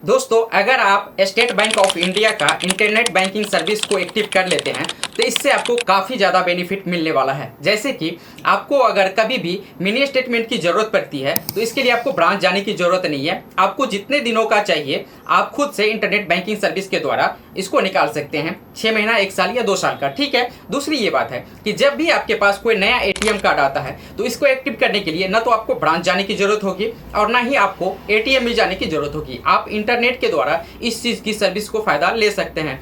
दोस्तों, अगर आप स्टेट बैंक ऑफ इंडिया का इंटरनेट बैंकिंग सर्विस को एक्टिव कर लेते हैं तो इससे आपको काफ़ी ज़्यादा बेनिफिट मिलने वाला है। जैसे कि आपको अगर कभी भी मिनी स्टेटमेंट की ज़रूरत पड़ती है तो इसके लिए आपको ब्रांच जाने की ज़रूरत नहीं है। आपको जितने दिनों का चाहिए आप खुद से इंटरनेट बैंकिंग सर्विस के द्वारा इसको निकाल सकते हैं, 6 महीना, 1 साल या 2 साल का। ठीक है। दूसरी ये बात है कि जब भी आपके पास कोई नया एटीएम कार्ड आता है तो इसको एक्टिव करने के लिए ना तो आपको ब्रांच जाने की ज़रूरत होगी और ना ही आपको एटीएम में जाने की ज़रूरत होगी। आप इंटरनेट के द्वारा इस चीज़ की सर्विस को फ़ायदा ले सकते हैं।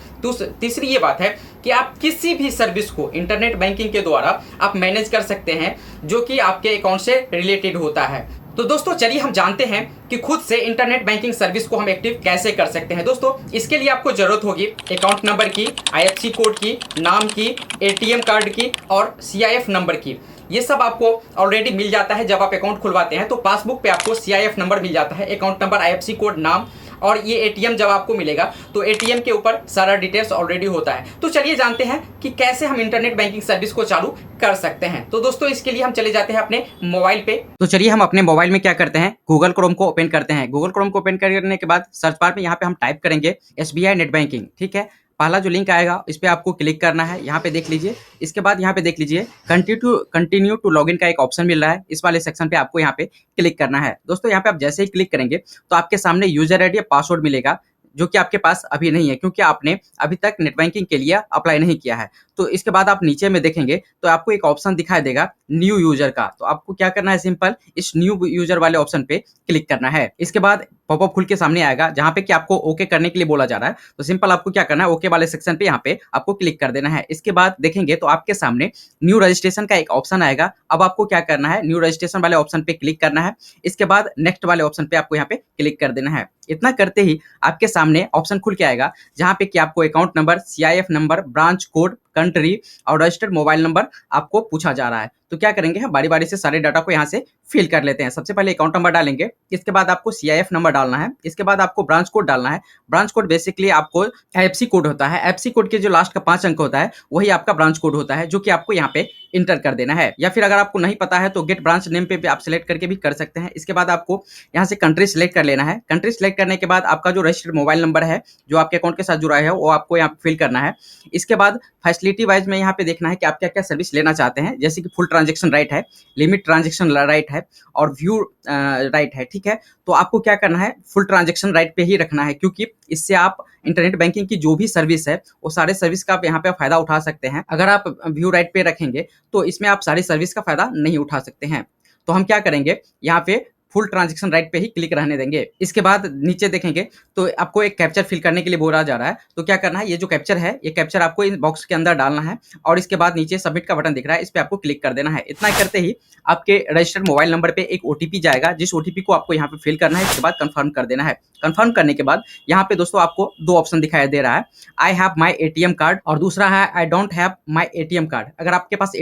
तीसरी ये बात है कि आप किसी भी सर्विस को इंटरनेट बैंकिंग के द्वारा आप मैनेज कर सकते हैं जो कि आपके अकाउंट से रिलेटेड होता है। तो दोस्तों, चलिए हम जानते हैं कि खुद से इंटरनेट बैंकिंग सर्विस को हम एक्टिव कैसे कर सकते हैं। दोस्तों, इसके लिए आपको ज़रूरत होगी अकाउंट नंबर की, आईएफएससी कोड की, नाम की, एटीएम कार्ड की और सीआईएफ नंबर की। ये सब आपको ऑलरेडी मिल जाता है। जब आप अकाउंट खुलवाते हैं तो पासबुक पे आपको सीआईएफ नंबर मिल जाता है, अकाउंट नंबर, आईएफएससी कोड, नाम और ये एटीएम जब आपको मिलेगा तो एटीएम के ऊपर सारा डिटेल्स ऑलरेडी होता है। तो चलिए जानते हैं कि कैसे हम इंटरनेट बैंकिंग सर्विस को चालू कर सकते हैं। तो दोस्तों, इसके लिए हम चले जाते हैं अपने मोबाइल पे। तो चलिए हम अपने मोबाइल में क्या करते हैं, गूगल क्रोम को ओपन करते हैं। गूगल क्रोम को ओपन करने के बाद सर्च बार में यहाँ पे हम टाइप करेंगे एसबीआई नेट बैंकिंग। ठीक है। पहला जो लिंक आएगा इस पर आपको क्लिक करना है। यहाँ पे देख लीजिए। इसके बाद यहाँ पे देख लीजिए कंटिन्यू टू लॉगिन का एक ऑप्शन मिल रहा है। इस वाले सेक्शन पे आपको यहाँ पे क्लिक करना है। दोस्तों, यहाँ पे आप जैसे ही क्लिक करेंगे तो आपके सामने यूजर आईडी या पासवर्ड मिलेगा जो कि आपके पास अभी नहीं है क्योंकि आपने अभी तक नेट बैंकिंग के लिए अप्लाई नहीं किया है। तो इसके बाद आप नीचे में देखेंगे तो आपको एक ऑप्शन दिखाई देगा न्यू यूजर का। तो आपको क्या करना है, सिंपल इस न्यू यूजर वाले ऑप्शन पे क्लिक करना है। इसके बाद पॉपअप खुल के सामने आएगा जहाँ पे कि आपको ओके करने के लिए बोला जा रहा है। तो सिंपल आपको क्या करना है, ओके वाले सेक्शन पे यहाँ पे आपको क्लिक कर देना है। इसके बाद देखेंगे तो आपके सामने न्यू रजिस्ट्रेशन का एक ऑप्शन आएगा। अब आपको क्या करना है, न्यू रजिस्ट्रेशन वाले ऑप्शन पे क्लिक करना है। इसके बाद नेक्स्ट वाले ऑप्शन पे आपको यहाँ पे क्लिक कर देना है। इतना करते ही आपके सामने ऑप्शन खुल के आएगा जहाँ पे कि आपको account number, CIF number, branch code, country और रजिस्टर्ड मोबाइल नंबर आपको पूछा जा रहा है। तो क्या करेंगे, हम बारी बारी से सारे डाटा को यहाँ से फिल कर लेते हैं। सबसे पहले अकाउंट नंबर डालेंगे, इसके बाद आपको सीआईएफ नंबर डालना है, इसके बाद आपको ब्रांच कोड डालना है। ब्रांच कोड बेसिकली आपको आईएफएससी कोड होता है। आईएफएससी कोड के जो लास्ट का 5 अंक होता है वही आपका ब्रांच कोड होता है जो कि आपको यहाँ पे इंटर कर देना है। या फिर अगर आपको नहीं पता है तो गेट ब्रांच नेम पे भी आप सिलेक्ट करके भी कर सकते हैं। इसके बाद आपको यहाँ से कंट्री सिलेक्ट कर लेना है। कंट्री सिलेक्ट करने के बाद आपका जो रजिस्टर्ड मोबाइल नंबर है जो आपके अकाउंट के साथ जुड़ा है वो आपको यहाँ फिल करना है। इसके बाद फैसिलिटी वाइज में यहाँ पे देखना है कि आप क्या क्या सर्विस लेना चाहते हैं, जैसे कि फुल ट्रांजेक्शन राइट है, लिमिट ट्रांजेक्शन राइट है और व्यू राइट है। ठीक है। तो आपको क्या करना है, फुल ट्रांजेक्शन राइट पे ही रखना है क्योंकि इससे आप इंटरनेट बैंकिंग की जो भी सर्विस है वो सारे सर्विस का आप यहाँ पे फायदा उठा सकते हैं। अगर आप व्यू राइट पे रखेंगे तो इसमें आप सारी सर्विस का फायदा नहीं उठा सकते हैं। तो हम क्या करेंगे, यहाँ पे फुल ट्रांजेक्शन राइट पे ही क्लिक रहने देंगे। इसके बाद नीचे देखेंगे तो आपको एक कैप्चर फिल करने के लिए बोला जा रहा है। तो क्या करना है, ये जो कैप्चर है ये कैप्चर आपको इस बॉक्स के अंदर डालना है और इसके बाद नीचे सबमिट का बटन दिख रहा है, इस पे आपको क्लिक कर देना है। इतना करते ही आपके रजिस्टर्ड मोबाइल नंबर पे एक ओटीपी जाएगा, जिस ओटीपी को आपको यहाँ पे फिल करना है। इसके बाद कंफर्म कर देना है। कंफर्म करने के बाद यहाँ पे दोस्तों आपको 2 ऑप्शन दिखाई दे रहा है, I have my ATM card और दूसरा है I don't have my ATM card. अगर आपके पास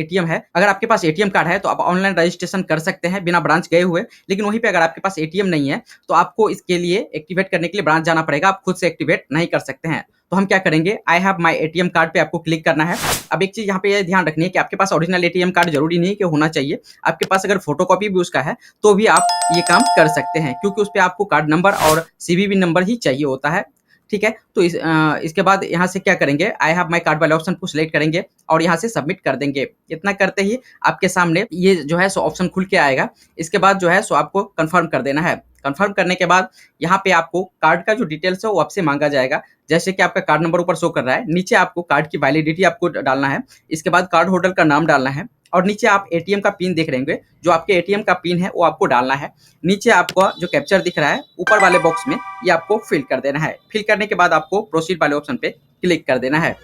एटीएम कार्ड है तो आप ऑनलाइन रजिस्ट्रेशन कर सकते हैं बिना ब्रांच गए हुए। लेकिन वहीं पे अगर आपके पास एटीएम नहीं है तो आपको इसके लिए एक्टिवेट करने के लिए ब्रांच जाना पड़ेगा, आप खुद से एक्टिवेट नहीं कर सकते हैं। तो हम क्या करेंगे, I have my ATM card पे आपको क्लिक करना है। अब एक चीज यहाँ पे ध्यान रखनी है कि आपके पास ओरिजिनल एटीएम कार्ड जरूरी नहीं कि होना चाहिए। आपके पास अगर फोटोकॉपी भी उसका है तो भी आप ये काम कर सकते हैं क्योंकि उस पर आपको कार्ड नंबर और सीवीवी नंबर ही चाहिए होता है। ठीक है। तो इसके बाद यहाँ से क्या करेंगे, आई हैव माई कार्ड वाले ऑप्शन को सिलेक्ट करेंगे और यहाँ से सबमिट कर देंगे। इतना करते ही आपके सामने ये जो है सो ऑप्शन खुल के आएगा। इसके बाद जो है सो आपको कंफर्म कर देना है। कंफर्म करने के बाद यहाँ पे आपको कार्ड का जो डिटेल्स है वो आपसे मांगा जाएगा, जैसे कि आपका कार्ड नंबर ऊपर शो कर रहा है। नीचे आपको कार्ड की वैलिडिटी आपको डालना है। इसके बाद कार्ड होल्डर का नाम डालना है और नीचे आप एटीएम का पिन देख रहे होंगे, जो आपके एटीएम का पिन है वो आपको डालना है। नीचे आपको जो कैप्चर दिख रहा है ऊपर वाले बॉक्स में ये आपको फिल कर देना है। फिल करने के बाद आपको प्रोसीड वाले ऑप्शन पे क्लिक कर देना है।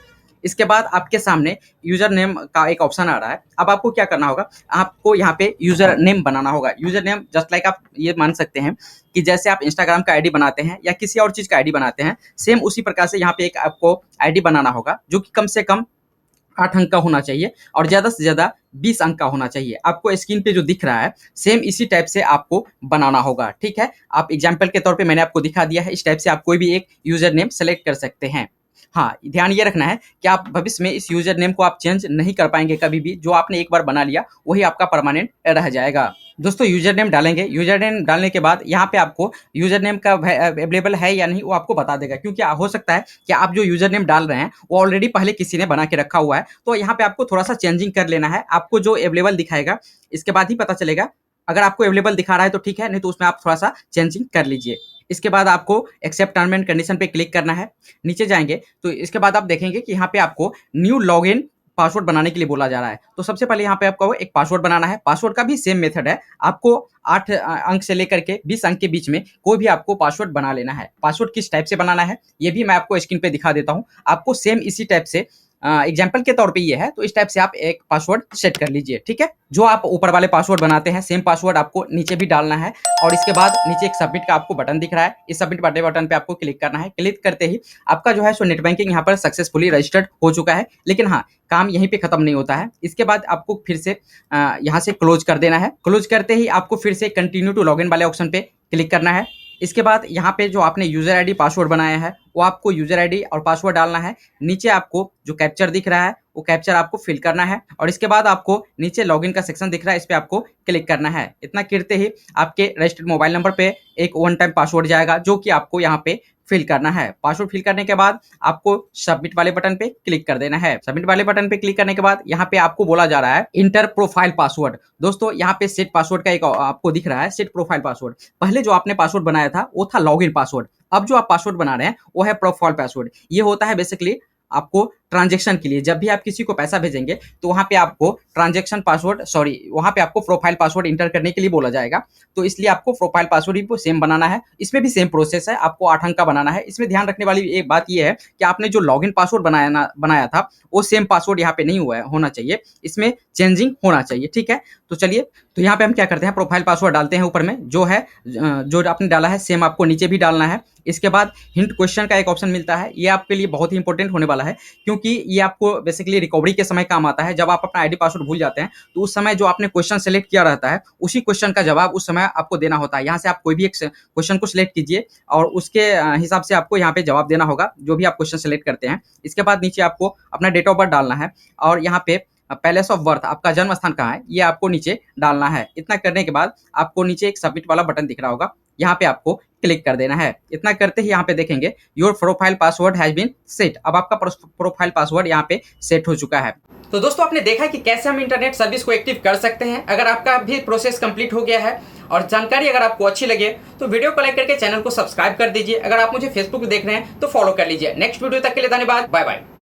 इसके बाद आपके सामने यूजर नेम का एक ऑप्शन आ रहा है। अब आपको क्या करना होगा, आपको यहाँ पे यूजर नेम बनाना होगा। यूजर नेम जस्ट लाइक आप ये मान सकते हैं कि जैसे आप इंस्टाग्राम का आईडी बनाते हैं या किसी और चीज का आईडी बनाते हैं, सेम उसी प्रकार से यहाँ पे एक आपको आईडी बनाना होगा जो कि कम से कम 8 अंक का होना चाहिए और ज़्यादा से ज़्यादा 20 अंक का होना चाहिए। आपको स्क्रीन पे जो दिख रहा है सेम इसी टाइप से आपको बनाना होगा। ठीक है। आप एग्जाम्पल के तौर पे मैंने आपको दिखा दिया है, इस टाइप से आप कोई भी एक यूजर नेम सेलेक्ट कर सकते हैं। हाँ, ध्यान ये रखना है कि आप भविष्य में इस यूजर नेम को आप चेंज नहीं कर पाएंगे कभी भी। जो आपने एक बार बना लिया वही आपका परमानेंट रह जाएगा। दोस्तों यूजर नेम डालेंगे, यूजर नेम डालने के बाद यहाँ पे आपको यूजर नेम का अवेलेबल है या नहीं वो आपको बता देगा, क्योंकि हो सकता है कि आप जो यूजर नेम डाल रहे हैं वो ऑलरेडी पहले किसी ने बना के रखा हुआ है। तो यहाँ पे आपको थोड़ा सा चेंजिंग कर लेना है, आपको जो अवेलेबल दिखाएगा इसके बाद ही पता चलेगा। अगर आपको अवेलेबल दिखा रहा है तो ठीक है, नहीं तो उसमें आप थोड़ा सा चेंजिंग कर लीजिए। इसके बाद आपको एक्सेप्ट टर्म एंड कंडीशन पे क्लिक करना है। नीचे जाएंगे तो इसके बाद आप देखेंगे कि यहाँ पे आपको न्यू लॉगिन पासवर्ड बनाने के लिए बोला जा रहा है। तो सबसे पहले यहाँ पे आपको एक पासवर्ड बनाना है। पासवर्ड का भी सेम मेथड है, आपको 8 अंक से लेकर के 20 अंक के बीच में कोई भी आपको पासवर्ड बना लेना है। पासवर्ड किस टाइप से बनाना है ये भी मैं आपको स्क्रीन पे दिखा देता हूँ। आपको सेम इसी टाइप से एग्जाम्पल के तौर पे ये है, तो इस टाइप से आप एक पासवर्ड सेट कर लीजिए, ठीक है। जो आप ऊपर वाले पासवर्ड बनाते हैं सेम पासवर्ड आपको नीचे भी डालना है। और इसके बाद नीचे एक सबमिट का आपको बटन दिख रहा है, इस सबमिट बटन पे आपको क्लिक करना है। क्लिक करते ही आपका जो है सो नेट बैंकिंग यहाँ पर सक्सेसफुली रजिस्टर्ड हो चुका है। लेकिन हाँ, काम यहीं पे खत्म नहीं होता है। इसके बाद आपको फिर से यहाँ से क्लोज कर देना है। क्लोज करते ही आपको फिर से कंटिन्यू टू लॉगिन वाले ऑप्शन पे क्लिक करना है। इसके बाद यहाँ पे जो आपने यूजर आईडी पासवर्ड बनाया है वो आपको यूजर आईडी और पासवर्ड डालना है। नीचे आपको जो कैप्चर दिख रहा है वो कैप्चर आपको फिल करना है। और इसके बाद आपको नीचे लॉगिन का सेक्शन दिख रहा है, इस पे आपको क्लिक करना है। इतना करते ही आपके रजिस्टर्ड मोबाइल नंबर पे एक वन टाइम पासवर्ड जाएगा, जो कि आपको यहाँ पे फिल करना है। पासवर्ड फिल करने के बाद आपको सबमिट वाले बटन पे क्लिक कर देना है। सबमिट वाले बटन पे क्लिक करने के बाद यहाँ पे आपको बोला जा रहा है इंटर प्रोफाइल पासवर्ड। दोस्तों यहाँ पे सेट पासवर्ड का एक आपको दिख रहा है सेट प्रोफाइल पासवर्ड। पहले जो आपने पासवर्ड बनाया था वो था लॉगिन पासवर्ड, अब जो आप पासवर्ड बना रहे हैं वो है प्रोफाइल पासवर्ड। ये होता है बेसिकली आपको ट्रांजैक्शन के लिए। जब भी आप किसी को पैसा भेजेंगे तो वहां पे आपको ट्रांजैक्शन पासवर्ड वहां पे आपको प्रोफाइल पासवर्ड इंटर करने के लिए बोला जाएगा। तो इसलिए आपको प्रोफाइल पासवर्ड भी सेम बनाना है। इसमें भी सेम प्रोसेस है, आपको 8 अंक का बनाना है। इसमें ध्यान रखने वाली एक बात यह है कि आपने जो लॉगिन पासवर्ड बनाया था वो सेम पासवर्ड यहाँ पे नहीं होना चाहिए, इसमें चेंजिंग होना चाहिए, ठीक है। तो चलिए, तो यहाँ पे हम क्या करते हैं, प्रोफाइल पासवर्ड डालते हैं ऊपर में, जो है जो आपने डाला है सेम आपको नीचे भी डालना है। इसके बाद हिंट क्वेश्चन का एक ऑप्शन मिलता है, ये आपके लिए बहुत ही इंपॉर्टेंट होने वाला है, क्योंकि ये आपको बेसिकली रिकवरी के समय काम आता है। जब आप अपना आईडी पासवर्ड भूल जाते हैं तो उस समय जो आपने क्वेश्चन सेलेक्ट किया रहता है उसी क्वेश्चन का जवाब उस समय आपको देना होता है। यहाँ से आप कोई भी एक क्वेश्चन को सिलेक्ट कीजिए और उसके हिसाब से आपको यहाँ पे जवाब देना होगा, जो भी आप क्वेश्चन सेलेक्ट करते हैं। इसके बाद नीचे आपको अपना डेट ऑफ बर्थ डालना है और यहाँ पे पैलेस ऑफ बर्थ, आपका जन्म स्थान कहाँ है, ये आपको नीचे डालना है। इतना करने के बाद आपको नीचे एक सबमिट वाला बटन दिख रहा होगा, यहाँ पे आपको क्लिक कर देना है। इतना करते ही यहाँ पे देखेंगे your profile password has been set. अब आपका प्रोफाइल पासवर्ड यहाँ पे सेट हो चुका है। तो दोस्तों आपने देखा कि कैसे हम इंटरनेट सर्विस को एक्टिव कर सकते हैं। अगर आपका भी प्रोसेस कंप्लीट हो गया है और जानकारी अगर आपको अच्छी लगे तो वीडियो को लाइक करके चैनल को सब्सक्राइब कर दीजिए। अगर आप मुझे फेसबुक पे देख रहे हैं तो फॉलो कर लीजिए। नेक्स्ट वीडियो तक के लिए धन्यवाद, बाय बाय।